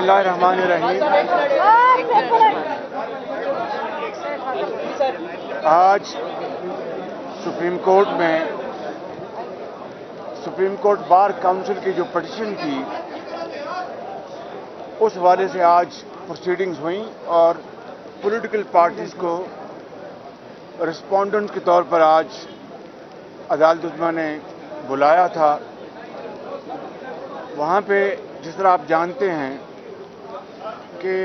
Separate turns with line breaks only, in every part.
बिस्मिल्लाहिर्रहमानिर्रहीम। आज supreme court bar council की जो पिटीशन थी उस हवाले से आज प्रोसीडिंग्स हुई और पॉलिटिकल पार्टीज़ को रिस्पोंडेंट के तौर पर आज अदालत उज़्मा ने बुलाया था। वहाँ पे जिस तरह आप जानते हैं कि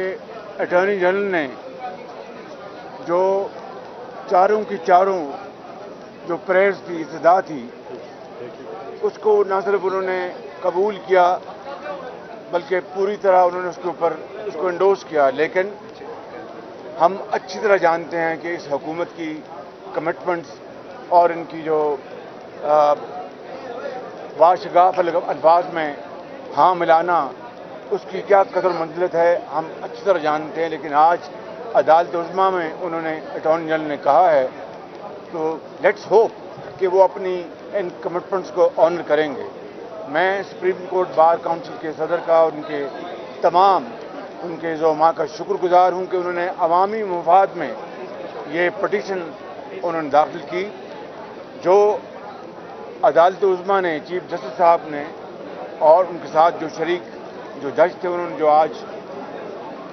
अटॉर्नी जनरल ने जो चारों की चारों जो प्रेयर्स थी, सदा थी, उसको न सिर्फ उन्होंने कबूल किया बल्कि पूरी तरह उन्होंने उसको इंडोर्स किया। लेकिन हम अच्छी तरह जानते हैं कि इस हुकूमत की कमिटमेंट्स और इनकी जो वाशगाफ अल्फाज में हाँ मिलाना, उसकी क्या कदर मंजिलत है हम अच्छी तरह जानते हैं। लेकिन आज अदालत उज़्मा में उन्होंने अटॉर्नी जनरल ने कहा है, तो लेट्स होप कि वो अपनी इन कमिटमेंट्स को ऑनर करेंगे। मैं सुप्रीम कोर्ट बार काउंसिल के सदर का और उनके तमाम उनके ज़ोमा का शुक्रगुजार हूँ कि उन्होंने अवामी मफाद में ये पटिशन उन्होंने दाखिल की। जो अदालत उज़्मा ने, चीफ जस्टिस साहब ने और उनके साथ जो शरीक जो जज थे, उन्होंने जो आज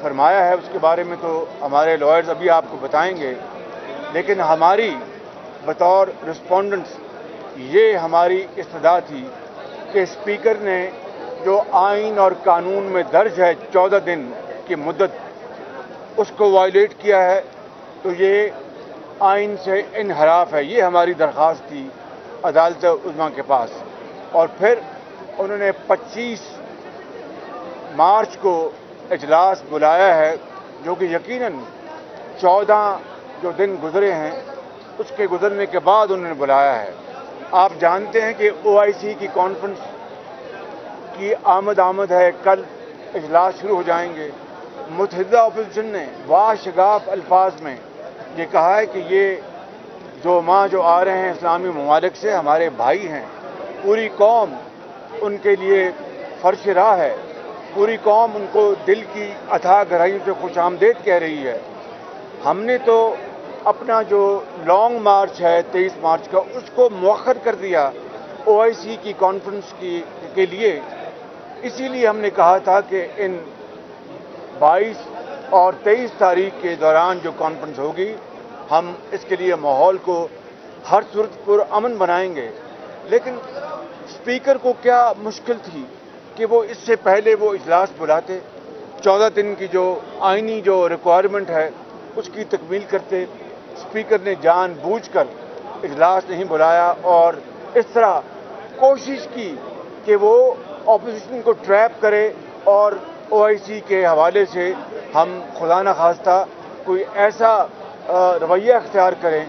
फरमाया है उसके बारे में तो हमारे लॉयर्स अभी आपको बताएंगे। लेकिन हमारी बतौर रिस्पोंडेंट्स ये हमारी इस्तदा थी कि स्पीकर ने जो आइन और कानून में दर्ज है 14 दिन की मुद्दत, उसको वायलेट किया है, तो ये आइन से इनहराफ है। ये हमारी दरख्वास्त थी अदालत उज़्मा के पास। और फिर उन्होंने 25 मार्च को इजलास बुलाया है, जो कि यकीनन 14 जो दिन गुजरे हैं उसके गुजरने के बाद उन्होंने बुलाया है। आप जानते हैं कि OIC की कॉन्फ्रेंस की आमद है, कल इजलास शुरू हो जाएंगे। मुत्तहिदा अपोजिशन ने वाशगाफ अल्फाज में ये कहा है कि ये जो आ रहे हैं इस्लामी ममालिक से, हमारे भाई हैं, पूरी कौम उनके लिए फर्श राह है, पूरी कौम उनको दिल की अथाह गहराइयों से खुशामदीद कह रही है। हमने तो अपना जो लॉन्ग मार्च है 23 मार्च का, उसको मुअख्खर कर दिया OIC की कॉन्फ्रेंस के लिए। इसीलिए हमने कहा था कि इन 22 और 23 तारीख के दौरान जो कॉन्फ्रेंस होगी, हम इसके लिए माहौल को हर सूरत पर अमन बनाएंगे। लेकिन स्पीकर को क्या मुश्किल थी कि वो इससे पहले वो इजलास बुलाते, 14 दिन की जो आइनी जो रिक्वायरमेंट है उसकी तकमील करते। स्पीकर ने जानबूझकर इजलास नहीं बुलाया और इस तरह कोशिश की कि वो ऑपोजिशन को ट्रैप करे और OIC के हवाले से हम खुदा न खास्ता कोई ऐसा रवैया अख्तियार करें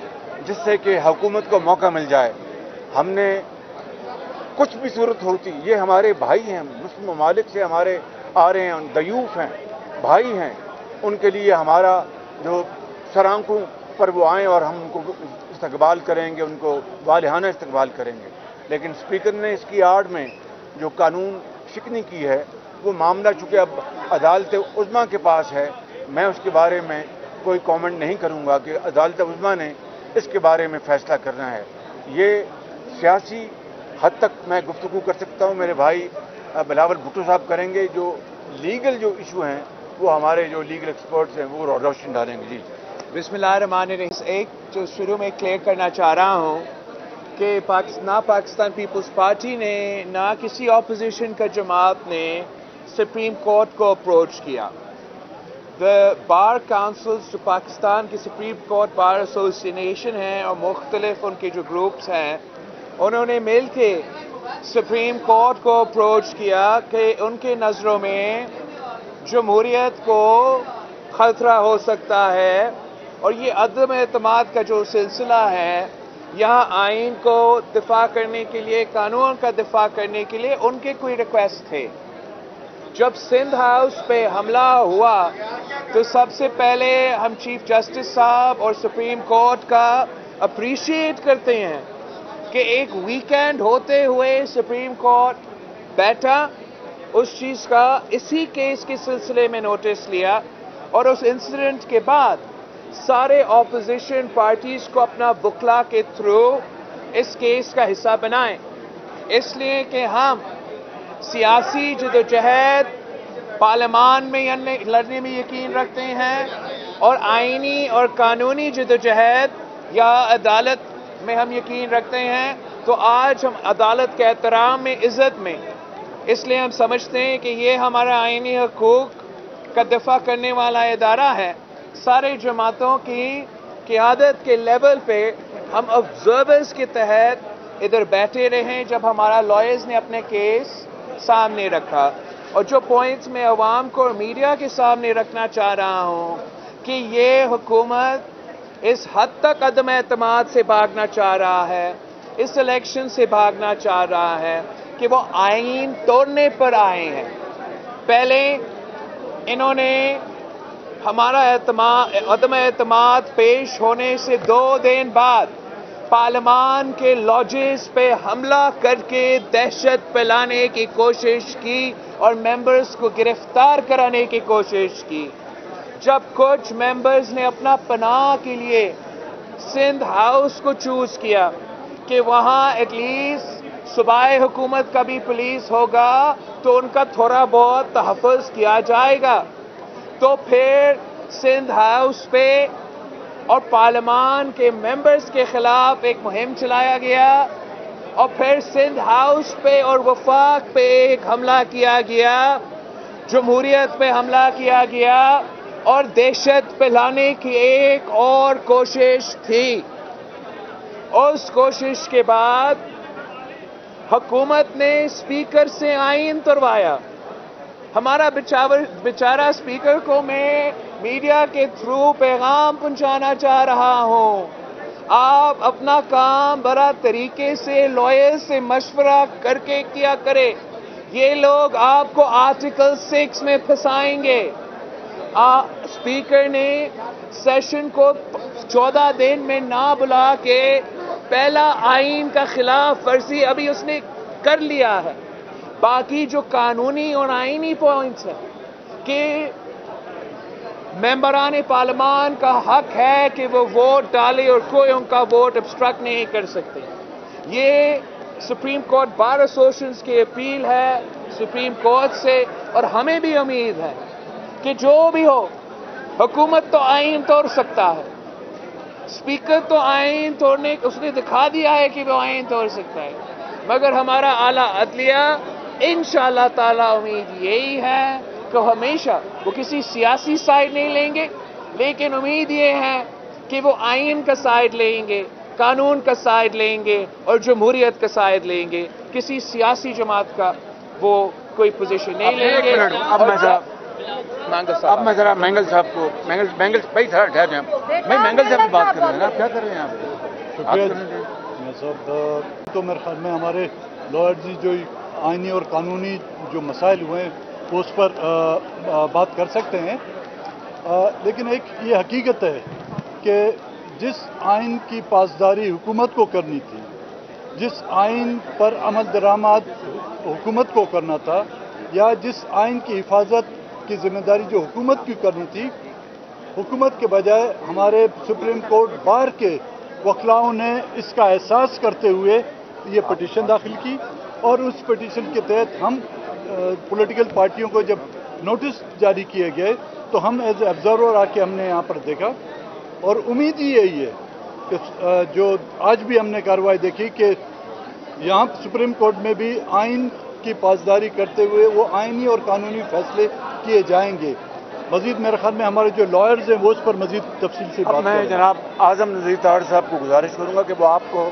जिससे कि हुकूमत को मौका मिल जाए। हमने कुछ भी सूरत होती, ये हमारे भाई हैं, मुस्लिम ममालिक से हमारे आ रहे हैं, दयूफ हैं, भाई हैं, उनके लिए हमारा जो सरांखों पर वो आएँ और हम उनको इस्तकबाल करेंगे, उनको वालिहाना इस्तकबाल करेंगे। लेकिन स्पीकर ने इसकी आड़ में जो कानून शिकनी की है, वो मामला चूँकि अब अदालत उज़्मा के पास है, मैं उसके बारे में कोई कमेंट नहीं करूँगा कि अदालत उज़्मा ने इसके बारे में फ़ैसला करना है। ये सियासी हद तक मैं गुफ्तगू कर सकता हूँ, मेरे भाई बिलावल भुट्टो साहब करेंगे। जो लीगल जो इशू हैं वो हमारे जो लीगल एक्सपर्ट्स हैं वो रोशन डालेंगे। जी
बिस्मिल्लाहिर्रहमानिर्रहीम। एक जो शुरू में क्लियर करना चाह रहा हूँ कि ना पाकिस्तान पीपल्स पार्टी ने ना किसी ऑपोजिशन का जमात ने सुप्रीम कोर्ट को अप्रोच किया। द बार काउंसिल्स जो पाकिस्तान की सुप्रीम कोर्ट बार एसोसिएशन है और मुख्तलिफ उनके जो ग्रुप्स हैं, उन्होंने मिल के सुप्रीम कोर्ट को अप्रोच किया कि उनके नज़रों में जमहूरियत को खतरा हो सकता है और ये अदम एतमाद का जो सिलसिला है, यहाँ आइन को दिफा करने के लिए, कानून का दिफा करने के लिए उनके कोई रिक्वेस्ट थे। जब सिंध हाउस पे हमला हुआ तो सबसे पहले हम चीफ जस्टिस साहब और सुप्रीम कोर्ट का अप्रिशिएट करते हैं कि एक वीकेंड होते हुए सुप्रीम कोर्ट बैठा उस चीज़ का इसी केस के सिलसिले में नोटिस लिया और उस इंसिडेंट के बाद सारे ऑपोजिशन पार्टीज को अपना बुकला के थ्रू इस केस का हिस्सा बनाएं, इसलिए कि हम सियासी जदोजहद पार्लियामान में लड़ने में यकीन रखते हैं और आईनी और कानूनी जदोजहद या अदालत में हम यकीन रखते हैं। तो आज हम अदालत के एहतराम में, इज़्ज़त में, इसलिए हम समझते हैं कि ये हमारा आईनी हकूक़ का दफ़ा करने वाला इदारा है। सारे जमातों की क़यादत के लेवल पे हम ऑब्जर्वर्स के तहत इधर बैठे रहे जब हमारा लॉयर्स ने अपने केस सामने रखा। और जो पॉइंट्स मैं अवाम को और मीडिया के सामने रखना चाह रहा हूँ कि ये हुकूमत इस हद तक अदम एतमाद से भागना चाह रहा है, इस इलेक्शन से भागना चाह रहा है कि वो आईन तोड़ने पर आए हैं। पहले इन्होंने हमारा अदम एतमाद पेश होने से 2 दिन बाद पार्लियामान के लॉजेस पे हमला करके दहशत फैलाने की कोशिश की और मेंबर्स को गिरफ्तार कराने की कोशिश की। जब कुछ मेंबर्स ने अपना पनाह के लिए सिंध हाउस को चूज किया कि वहाँ एटलीस्ट सूबाई हुकूमत का भी पुलिस होगा तो उनका थोड़ा बहुत तहफ़्फ़ुज़ किया जाएगा, तो फिर सिंध हाउस पे और पार्लियामान के मेंबर्स के खिलाफ एक मुहिम चलाया गया और फिर सिंध हाउस पे और वफाक पे एक हमला किया गया, जमहूरियत पे हमला किया गया और दहशत फैलाने की एक और कोशिश थी। उस कोशिश के बाद हुकूमत ने स्पीकर से आईन तोड़वाया। हमारा बेचारा स्पीकर को मैं मीडिया के थ्रू पैगाम पहुंचाना चाह रहा हूं, आप अपना काम बड़ा तरीके से लॉयर से मशवरा करके किया करें। ये लोग आपको आर्टिकल 6 में फंसाएंगे। स्पीकर ने सेशन को 14 दिन में ना बुला के पहला आईन का खिलाफ वर्जी अभी उसने कर लिया है। बाकी जो कानूनी और आईनी पॉइंट्स हैं कि मेंबरान पार्लियामान का हक है कि वो वोट डाले और कोई उनका वोट ऑब्स्ट्रक्ट नहीं कर सकते। ये सुप्रीम कोर्ट बार एसोसिएशन की अपील है सुप्रीम कोर्ट से, और हमें भी उम्मीद है कि जो भी हो हुकूमत तो आईन तोड़ सकता है, स्पीकर तो आईन तोड़ने उसने दिखा दिया है कि वो आईन तोड़ सकता है, मगर हमारा आला अदलिया इंशाअल्लाह ताला उम्मीद यही है कि हमेशा वो किसी सियासी साइड नहीं लेंगे, लेकिन उम्मीद ये है कि वो आईन का साइड लेंगे, कानून का साइड लेंगे और जमहूरियत का साइड लेंगे। किसी सियासी जमात का वो कोई पोजीशन नहीं लेंगे।
अब मैं जरा मैंगल साहब को मैंगल भाई थोड़ा ठहर जाए, भाई मैंगल साहब से बात कर रहे हैं ना, आप क्या कर रहे हैं यहाँ
पे? तो मेरे ख्याल में हमारे लॉयर्स जो आईनी और कानूनी जो मसाइल हुए हैं वो उस पर बात कर सकते हैं, लेकिन एक ये हकीकत है कि जिस आइन की पासदारी हुकूमत को करनी थी, जिस आइन पर अमल दरामद हुकूमत को करना था, या जिस आइन की हिफाजत की जिम्मेदारी जो हुकूमत की करनी थी, हुकूमत के बजाय हमारे सुप्रीम कोर्ट बार के वकलाओं ने इसका एहसास करते हुए ये पटिशन दाखिल की और उस पटिशन के तहत हम पॉलिटिकल पार्टियों को जब नोटिस जारी किए गए तो हम एज ऑब्जर्वर आके हमने यहाँ पर देखा और उम्मीद ही यही है कि जो आज भी हमने कार्रवाई देखी कि यहाँ सुप्रीम कोर्ट में भी आइन की पासदारी करते हुए वो आइनी और कानूनी फैसले किए जाएंगे। मजीद मेरे ख्याल में हमारे जो लॉयर्स हैं वो उस पर मजीद तफसील से बात
मैं जनाब आजम नज़ीर तार साहब को गुजारिश करूँगा कि वो आपको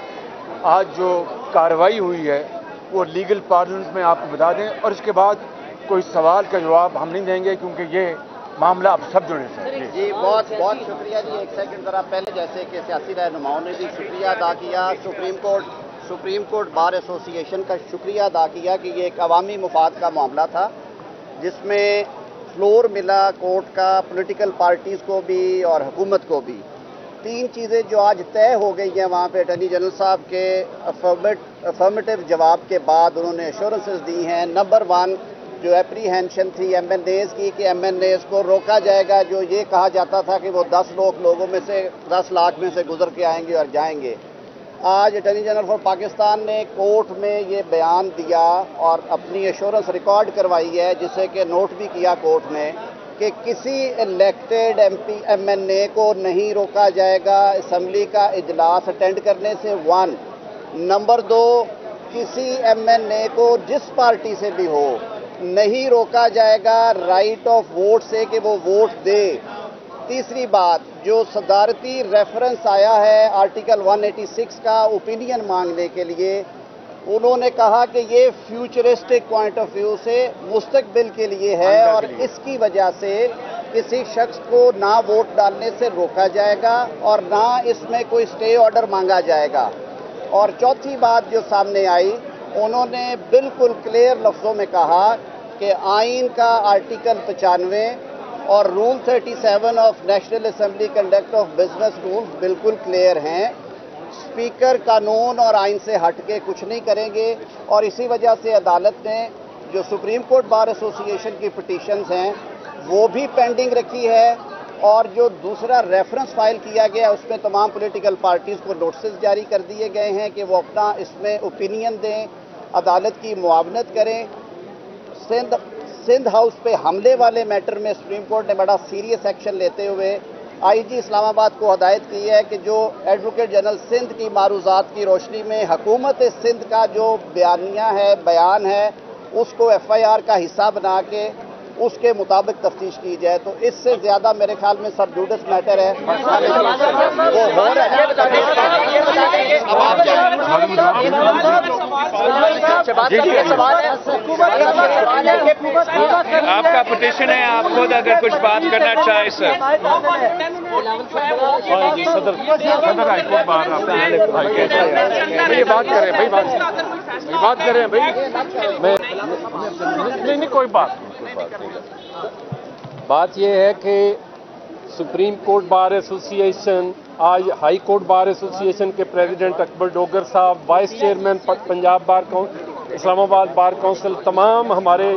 आज जो कार्रवाई हुई है वो लीगल पार्लेंस में आपको बता दें, और इसके बाद कोई सवाल का जवाब हम नहीं देंगे क्योंकि ये मामला अब सब जुड़े से।
जी बहुत बहुत शुक्रिया जी। एक सेकंड ज़रा पहले जैसे कि सियासी रहनुमाओं ने भी शुक्रिया अदा किया, सुप्रीम कोर्ट बार एसोसिएशन का शुक्रिया अदा किया कि ये एक अवामी मुफाद का मामला था जिसमें फ्लोर मिला कोर्ट का पॉलिटिकल पार्टीज़ को भी और हुकूमत को भी। 3 चीज़ें जो आज तय हो गई हैं वहाँ पे अटॉर्नी जनरल साहब के अफर्मेटिव जवाब के बाद उन्होंने एश्योरेंसेस दी हैं। नंबर 1 جو اپریہینشن تھی MNAs کی کہ MNAs کو روکا جائے گا، جو یہ کہا جاتا تھا کہ وہ 10 لوگوں میں سے 10 لاکھ میں سے گزر کے آئیں گے اور جائیں گے۔ آج اٹارنی جنرل فار پاکستان نے کورٹ میں یہ بیان دیا اور اپنی ایشورنس ریکارڈ کروائی ہے، جسے کہ نوٹ بھی کیا کورٹ نے، کہ کسی الیکٹڈ MNA کو نہیں روکا جائے گا اسمبلی کا اجلاس اٹینڈ کرنے سے، 1۔ نمبر 2، کسی MNA کو جس پارٹی سے بھی ہو نہیں روکا جائے گا رائٹ آف ووٹ سے کہ وہ ووٹ دے۔ تیسری بات، جو صدارتی ریفرنس آیا ہے آرٹیکل 186 کا اوپینین مانگنے کے لیے، انہوں نے کہا کہ یہ فیوچرسٹک پوائنٹ آف ویو سے مستقبل کے لیے ہے اور اس کی وجہ سے کسی شخص کو نہ ووٹ ڈالنے سے روکا جائے گا اور نہ اس میں کوئی اسٹے آرڈر مانگا جائے گا۔ اور چوتھی بات جو سامنے آئی، انہوں نے بالکل کلیئر لفظوں میں کہا کہ آئین کا آرٹیکل 95 اور rule 37 of national assembly conduct of business rules بالکل کلیئر ہیں، اسپیکر قانون اور آئین سے ہٹ کے کچھ نہیں کریں گے، اور اسی وجہ سے عدالت نے جو سپریم کورٹ بار ایسوسی ایشن کی پٹیشنز ہیں وہ بھی پینڈنگ رکھی ہے، اور جو دوسرا ریفرنس فائل کیا گیا اس میں تمام پولیٹیکل پارٹیز کو نوٹسز جاری کر دیے گئے ہیں کہ وہ اپنا اس میں اوپینین دیں، عدالت کی معاونت کریں۔ سندھ ہاؤس پہ حملے والے میٹر میں سپریم کورٹ نے بڑا سیریس ایکشن لیتے ہوئے IG اسلام آباد کو ہدایت کی ہے کہ جو ایڈوکیٹ جنرل سندھ کی معروضات کی روشنی میں حکومت سندھ کا جو بیانیہ ہے، بیان ہے، اس کو FIR کا حصہ بنا کے اس کے مطابق تفتیش کی جائے۔ تو اس سے زیادہ میرے خیال میں سب جوڈس میٹر ہے وہ ہو رہا ہے۔
آپ کا پٹیشن ہے، آپ خود اگر کچھ بات کرنا چاہیں سر۔
یہ بات کریں بھائی، بات کریں بھائی، نہیں کوئی بات یہ ہے کہ سپریم کورٹ بار ایسوسی ایشن، آج ہائی کورٹ بار ایسوسی ایشن کے پریزیڈنٹ اکبر ڈوگر صاحب، vice chairman Punjab bar council, Islamabad bar council, تمام ہمارے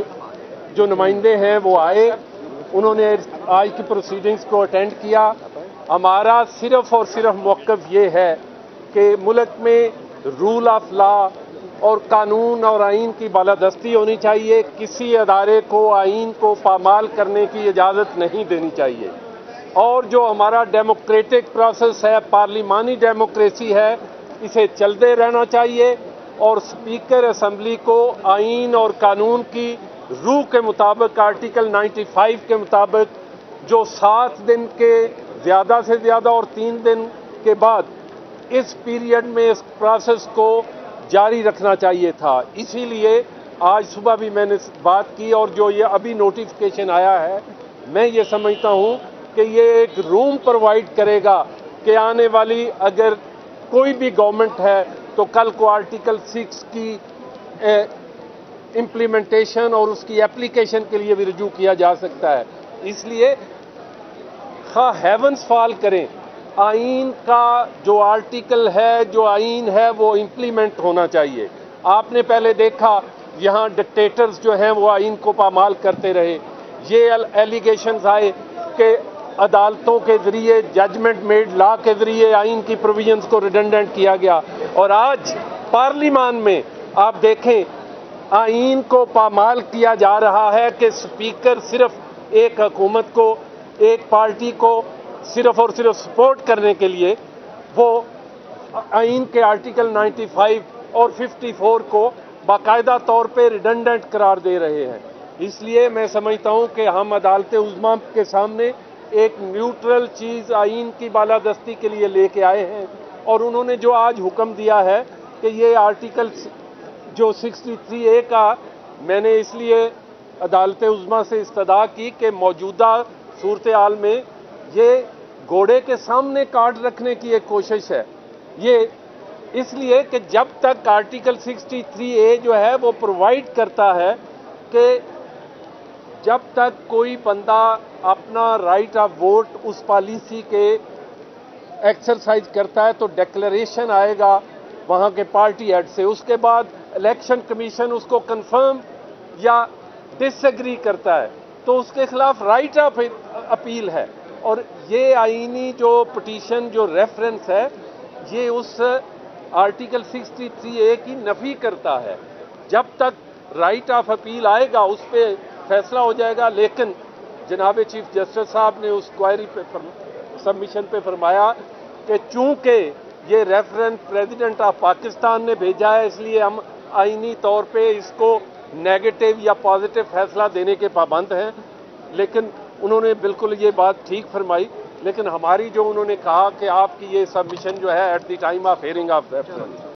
جو نمائندے ہیں وہ آئے، انہوں نے آج کی پروسیڈنگز کو اٹینڈ کیا۔ ہمارا صرف اور صرف موقف یہ ہے کہ ملک میں رول آف لا اور قانون اور آئین کی بالادستی ہونی چاہیے، کسی ادارے کو آئین کو پامال کرنے کی اجازت نہیں دینی چاہیے، اور جو ہمارا ڈیموکریٹک پروسیس ہے، پارلیمانی ڈیموکریسی ہے، اسے چلتے رہنا چاہیے، اور اسپیکر اسمبلی کو آئین اور قانون کی روح کے مطابق آرٹیکل 95 کے مطابق جو 7 دن کے زیادہ سے زیادہ اور 3 دن کے بعد اس پیریڈ میں اس پروسیس کو جاری رکھنا چاہیے تھا۔ اسی لیے آج صبح بھی میں نے بات کی، اور جو یہ ابھی نوٹیفیکیشن آیا ہے، میں یہ سمجھتا ہوں کہ یہ ایک روم پرووائڈ کرے گا کہ آنے والی اگر کوئی بھی گورنمنٹ ہے تو کل کو آرٹیکل 6 کی امپلیمنٹیشن اور اس کی اپلیکیشن کے لیے بھی رجوع کیا جا سکتا ہے۔ اس لیے خواہ ہیونز فال کریں، آئین کا جو آرٹیکل ہے، جو آئین ہے، وہ امپلیمنٹ ہونا چاہیے۔ آپ نے پہلے دیکھا یہاں ڈکٹیٹرز جو ہیں وہ آئین کو پامال کرتے رہے، یہ ایلیگیشنز آئے کہ عدالتوں کے ذریعے، ججمنٹ میڈ لا کے ذریعے آئین کی پروویژنز کو ریڈنڈنٹ کیا گیا، اور آج پارلیمان میں آپ دیکھیں آئین کو پامال کیا جا رہا ہے کہ اسپیکر صرف ایک حکومت کو، ایک پارٹی کو صرف اور صرف سپورٹ کرنے کے لیے وہ آئین کے آرٹیکل 95 اور 54 کو باقاعدہ طور پہ ریڈنڈنٹ قرار دے رہے ہیں۔ اس لیے میں سمجھتا ہوں کہ ہم عدالت عظمیٰ کے سامنے ایک نیوٹرل چیز آئین کی بالادستی کے لیے لے کے آئے ہیں، اور انہوں نے جو آج حکم دیا ہے کہ یہ آرٹیکل جو 63A کا، میں نے اس لیے عدالت عظمیٰ سے استدعا کی کہ موجودہ صورتحال میں یہ گھوڑے کے سامنے کارڈ رکھنے کی ایک کوشش ہے، یہ اس لیے کہ جب تک آرٹیکل 63A جو ہے وہ پرووائڈ کرتا ہے کہ جب تک کوئی بندہ اپنا رائٹ آف ووٹ اس پالیسی کے ایکسرسائز کرتا ہے تو ڈکلیریشن آئے گا وہاں کے پارٹی ہیڈ سے، اس کے بعد الیکشن کمیشن اس کو کنفرم یا डिसएग्री करता है तो उसके खिलाफ राइट ऑफ अपील है। और ये आईनी जो पिटीशन जो रेफरेंस है ये उस आर्टिकल 63A की नफी करता है। जब तक राइट ऑफ अपील आएगा उस पर फैसला हो जाएगा। लेकिन जनाब चीफ जस्टिस साहब ने उस क्वायरी पे सबमिशन पे फरमाया कि चूंकि ये रेफरेंस प्रेसिडेंट ऑफ पाकिस्तान ने भेजा है इसलिए हम आईनी तौर पे इसको नेगेटिव या पॉजिटिव फैसला देने के पाबंद हैं। लेकिन उन्होंने बिल्कुल ये बात ठीक फरमाई। लेकिन हमारी जो उन्होंने कहा कि आपकी ये सबमिशन जो है at the time of hearing of reference